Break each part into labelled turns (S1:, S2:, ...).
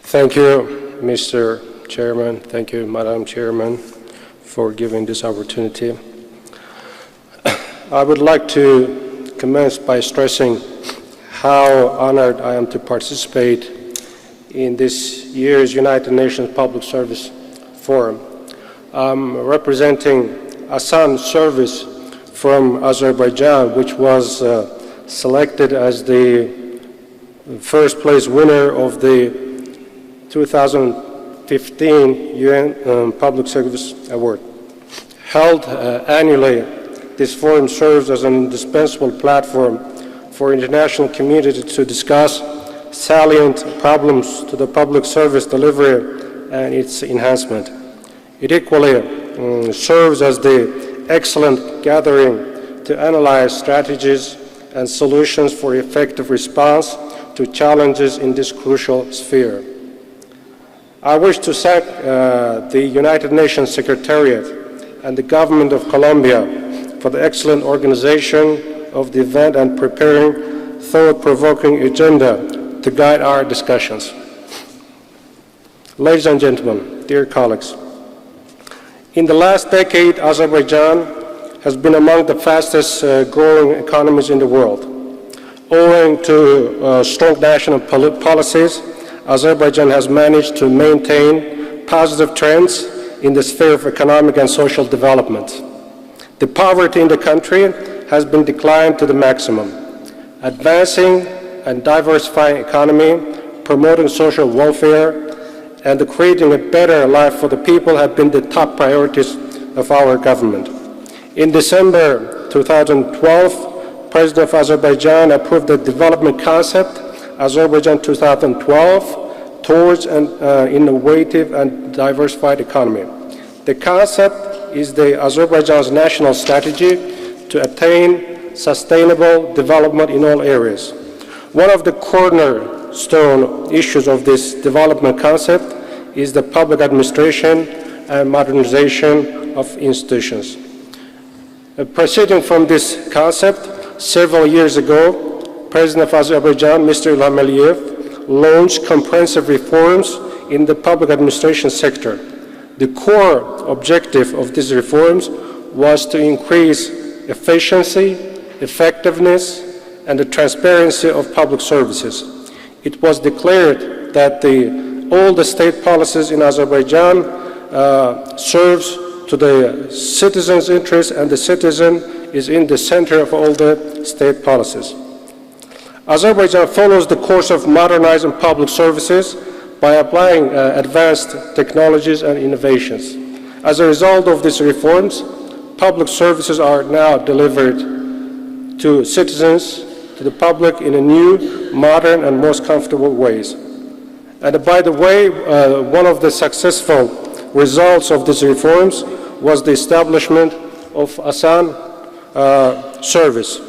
S1: Thank you, Mr. Chairman. Thank you, Madam Chairman, for giving this opportunity. I would like to commence by stressing how honored I am to participate in this year's United Nations Public Service Forum. I'm representing Asan Service from Azerbaijan, which was selected as the first place winner of the 2015 UN Public Service Award. Held annually, this forum serves as an indispensable platform for international community to discuss salient problems to the public service delivery and its enhancement. It equally serves as the excellent gathering to analyze strategies and solutions for effective response to challenges in this crucial sphere. I wish to thank the United Nations Secretariat and the government of Colombia for the excellent organization of the event and preparing thought-provoking agenda to guide our discussions. Ladies and gentlemen, dear colleagues, in the last decade, Azerbaijan has been among the fastest growing economies in the world. Owing to strong national policies, Azerbaijan has managed to maintain positive trends in the sphere of economic and social development. The poverty in the country has been declined to the maximum. Advancing and diversifying economy, promoting social welfare, and creating a better life for the people have been the top priorities of our government. In December 2012, President of Azerbaijan approved the development concept, Azerbaijan 2012, towards an innovative and diversified economy. The concept is the Azerbaijan's national strategy to attain sustainable development in all areas. One of the cornerstone issues of this development concept is the public administration and modernization of institutions. Proceeding from this concept, several years ago, President of Azerbaijan, Mr. Ilham Aliyev, launched comprehensive reforms in the public administration sector. The core objective of these reforms was to increase efficiency, effectiveness, and the transparency of public services. It was declared that all the state policies in Azerbaijan serves to the citizen's interest, and the citizen is in the center of all the state policies. Azerbaijan follows the course of modernizing public services by applying advanced technologies and innovations. As a result of these reforms, public services are now delivered to citizens, to the public in a new, modern, and most comfortable ways. And by the way, one of the successful results of these reforms was the establishment of Asan Service.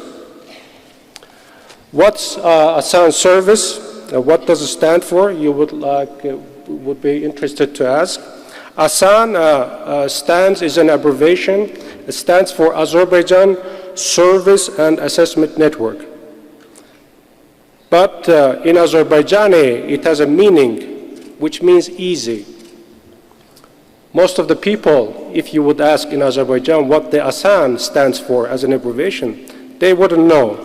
S1: What's Asan Service? What does it stand for? You would be interested to ask. Asan is an abbreviation. It stands for Azerbaijan Service and Assessment Network. But in Azerbaijani, it has a meaning which means easy. Most of the people, if you would ask in Azerbaijan what the Asan stands for as an abbreviation, they wouldn't know.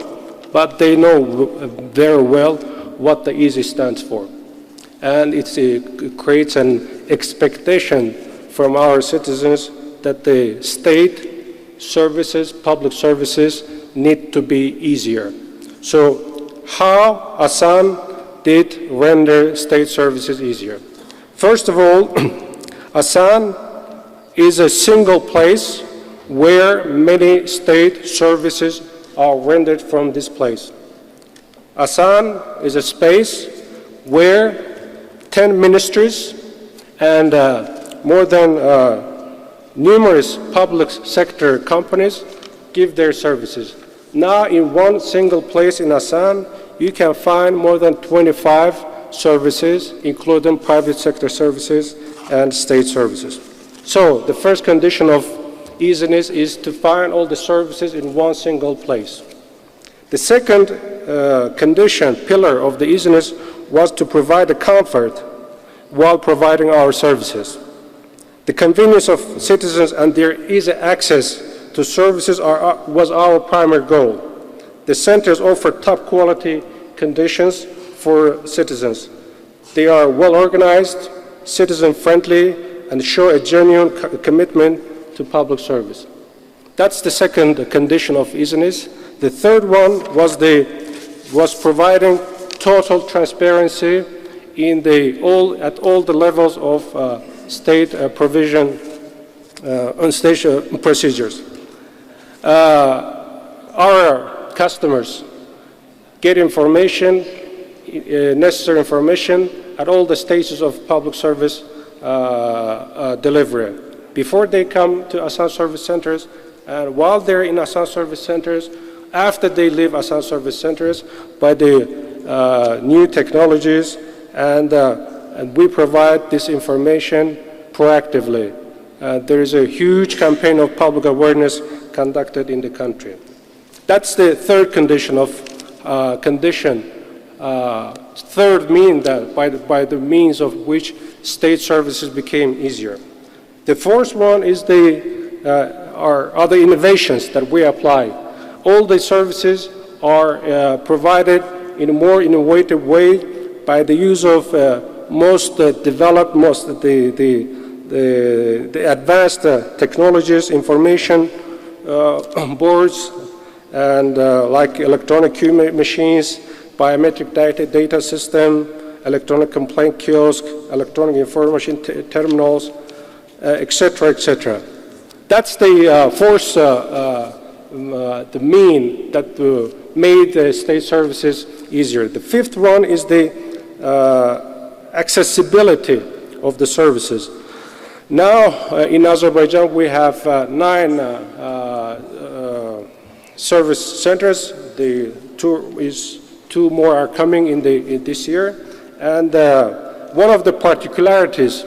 S1: But they know very well what the easy stands for. And it creates an expectation from our citizens that the state services, public services, need to be easier. So how Asan did render state services easier? First of all, Asan is a single place where many state services are rendered from this place. Asan is a space where 10 ministries and more than numerous public sector companies give their services. Now in one single place in Asan, you can find more than 25 services, including private sector services and state services. So the first condition of easiness is to find all the services in one single place. The second pillar of the easiness was to provide the comfort while providing our services. The convenience of citizens and their easy access to services was our primary goal. The centers offer top quality conditions for citizens. They are well organized, citizen-friendly, and show a genuine commitment to public service. That's the second condition of easiness. The third one was providing total transparency at all the levels of state provision on state procedures. Our customers get information, necessary information at all the stages of public service delivery. Before they come to Asan service centers, and while they're in Asan service centers, after they leave Asan service centers, by the new technologies, and we provide this information proactively. There is a huge campaign of public awareness conducted in the country. That's the third condition of third mean that by the means of which state services became easier. The fourth one is are other innovations that we apply. All the services are provided in a more innovative way by the use of most developed, the advanced technologies, information boards, and like electronic queue machines, biometric data system, electronic complaint kiosk, electronic information terminals, etc., etc. That's the fourth, the mean that made the state services easier. The fifth one is the accessibility of the services. Now, in Azerbaijan, we have 9 service centers. Two more are coming in this year. And one of the particularities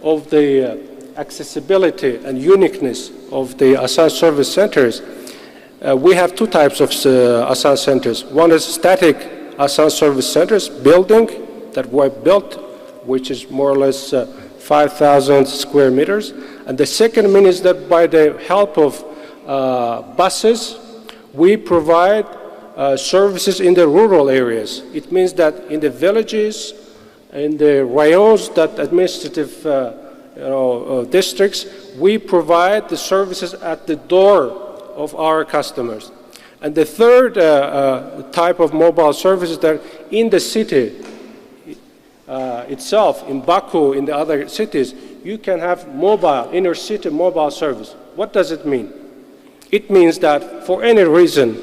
S1: of the accessibility and uniqueness of the Asan service centers, we have 2 types of Asan centers. One is static Asan service centers, building that were built, which is more or less 5,000 square meters. And the second mean is that by the help of buses, we provide services in the rural areas. It means that in the villages, in the rayons, that administrative districts, we provide the services at the door of our customers. And the third type of mobile service is that in the city itself, in Baku, in the other cities, you can have inner city mobile service. What does it mean? It means that for any reason,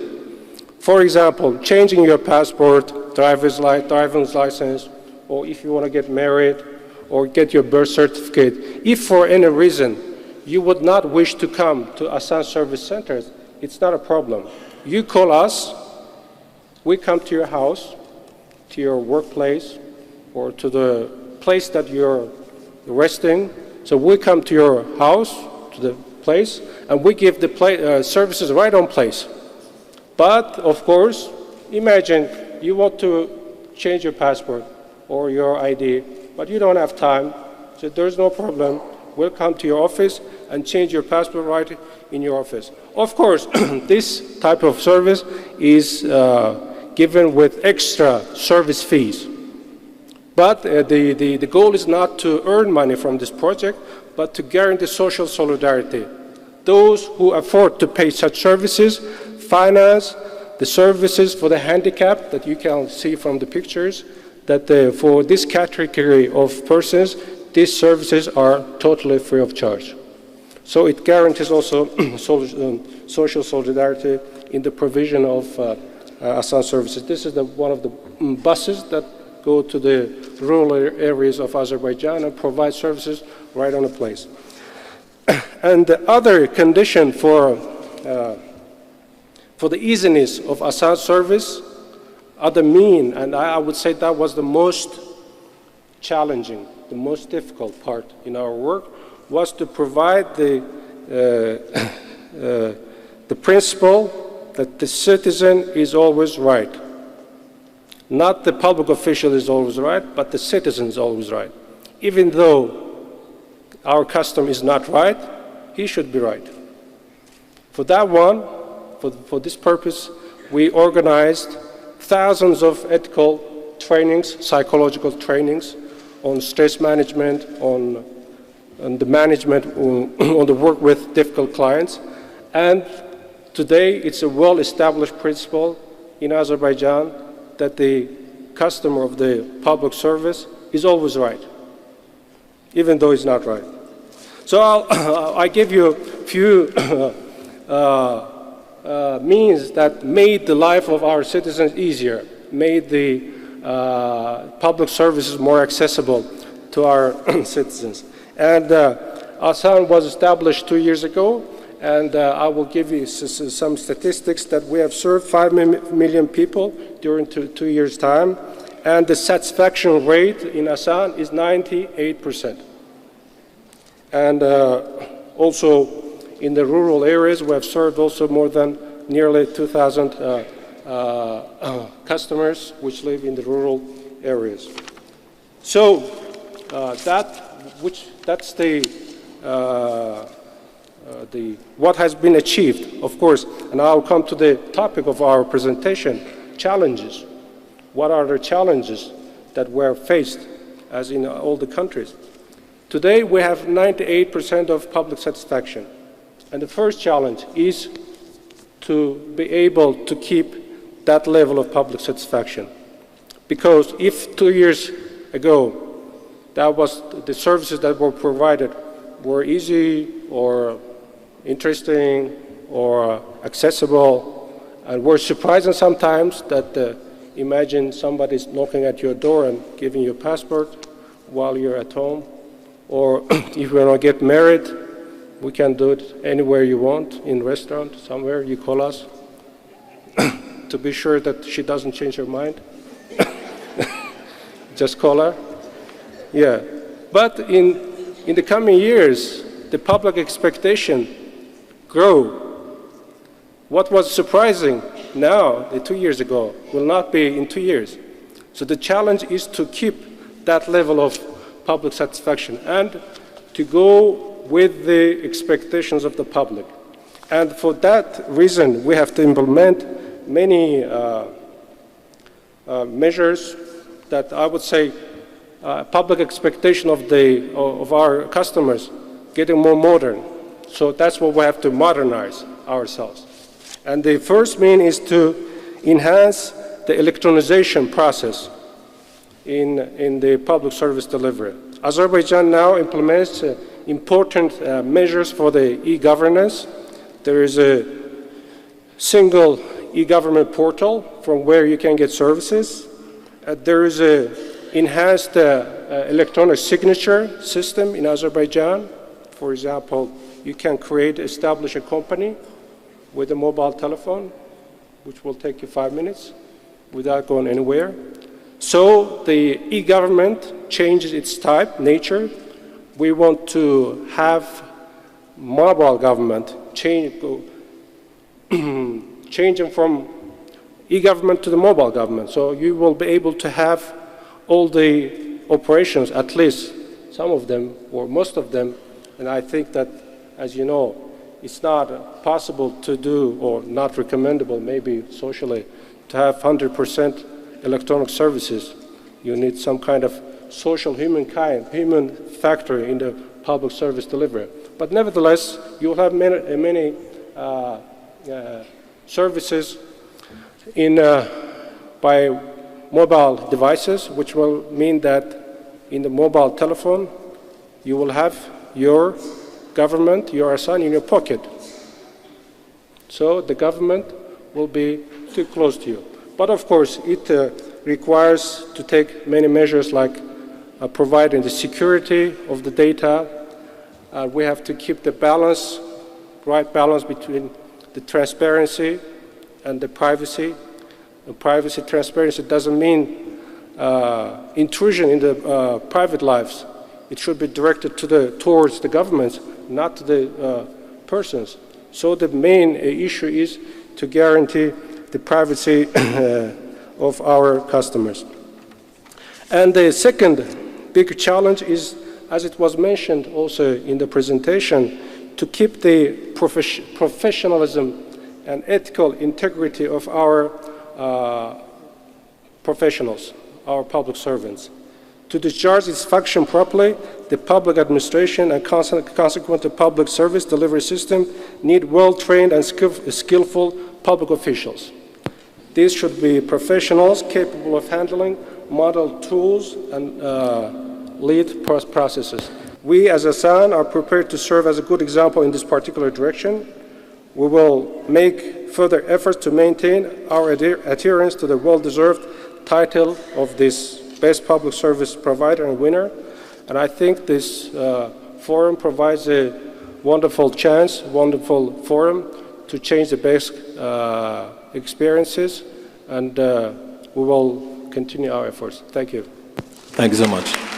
S1: for example, changing your passport, driver's license, or if you want to get married, or get your birth certificate, if for any reason you would not wish to come to Asan service centers, it's not a problem. You call us, we come to your house, to your workplace, or to the place that you're resting. So we come to your house, to the place, and we give the services right on place. But, of course, imagine you want to change your passport or your ID, but you don't have time, so there's no problem. We'll come to your office and change your passport right in your office. Of course, this type of service is given with extra service fees. But the goal is not to earn money from this project, but to guarantee social solidarity. Those who afford to pay such services finance the services for the handicapped that you can see from the pictures, that for this category of persons, these services are totally free of charge. So it guarantees also social solidarity in the provision of Asan services. This is one of the buses that go to the rural areas of Azerbaijan and provide services right on the place. And the other condition for the easiness of Asan service, other mean, and I would say that was the most challenging, the most difficult part in our work, was to provide the principle that the citizen is always right. Not the public official is always right, but the citizen is always right. even though our customer is not right, he should be right. For that one, for this purpose, we organized thousands of ethical trainings, psychological trainings on stress management, on the management, on the work with difficult clients. And today, it's a well-established principle in Azerbaijan that the customer of the public service is always right, even though he's not right. So I give you a few means that made the life of our citizens easier, made the public services more accessible to our citizens. And Asan was established 2 years ago, and I will give you some statistics that we have served 5 million people during 2 years' time, and the satisfaction rate in Asan is 98%. And also in the rural areas, we have served also more than nearly 2,000 customers which live in the rural areas. So that's what has been achieved, of course. And I'll come to the topic of our presentation, challenges. What are the challenges that were faced, as in all the countries? Today, we have 98% of public satisfaction. And the first challenge is to be able to keep that level of public satisfaction. Because if 2 years ago, that was the services that were provided were easy or interesting or accessible, and were surprising sometimes that imagine somebody's knocking at your door and giving you a passport while you're at home, or if you want to get married, we can do it anywhere you want, in a restaurant, somewhere, you call us, to be sure that she doesn't change her mind. Just call her. Yeah. But in the coming years, the public expectation grow. What was surprising now, 2 years ago, will not be in 2 years. So the challenge is to keep that level of public satisfaction and to go with the expectations of the public. And for that reason, we have to implement many measures that I would say public expectation of our customers getting more modern. So that's what we have to modernize ourselves. And the first mean is to enhance the electronization process in the public service delivery. Azerbaijan now implements important measures for the e-governance. There is a single e-government portal from where you can get services. There is an enhanced electronic signature system in Azerbaijan. For example, you can establish a company with a mobile telephone, which will take you 5 minutes without going anywhere. So the e-government changes its type, nature. We want to have mobile government changing from e-government to the mobile government. So you will be able to have all the operations, at least some of them or most of them. And I think that, as you know, it's not possible to do, or not recommendable maybe socially, to have 100% electronic services. You need some kind of social human factor in the public service delivery. But nevertheless, you'll have many services by mobile devices, which will mean that in the mobile telephone, you will have your government, your Asan in your pocket. So the government will be too close to you. But of course, it requires to take many measures like providing the security of the data. We have to keep the right balance between the transparency and the privacy. And privacy transparency doesn't mean intrusion in the private lives. It should be directed towards the governments, not to the persons. So the main issue is to guarantee the privacy of our customers. And the second big challenge is, as it was mentioned also in the presentation, to keep the professionalism and ethical integrity of our professionals, our public servants. To discharge its function properly, the public administration and consequently public service delivery system need well-trained and skillful public officials. These should be professionals capable of handling model tools and lead processes. We as Asan are prepared to serve as a good example in this particular direction. We will make further efforts to maintain our adherence to the well-deserved title of this Best Public Service Provider and winner. And I think this forum provides a wonderful chance, wonderful forum to change the best experiences, and we will continue our efforts. Thank you.
S2: Thank you so much.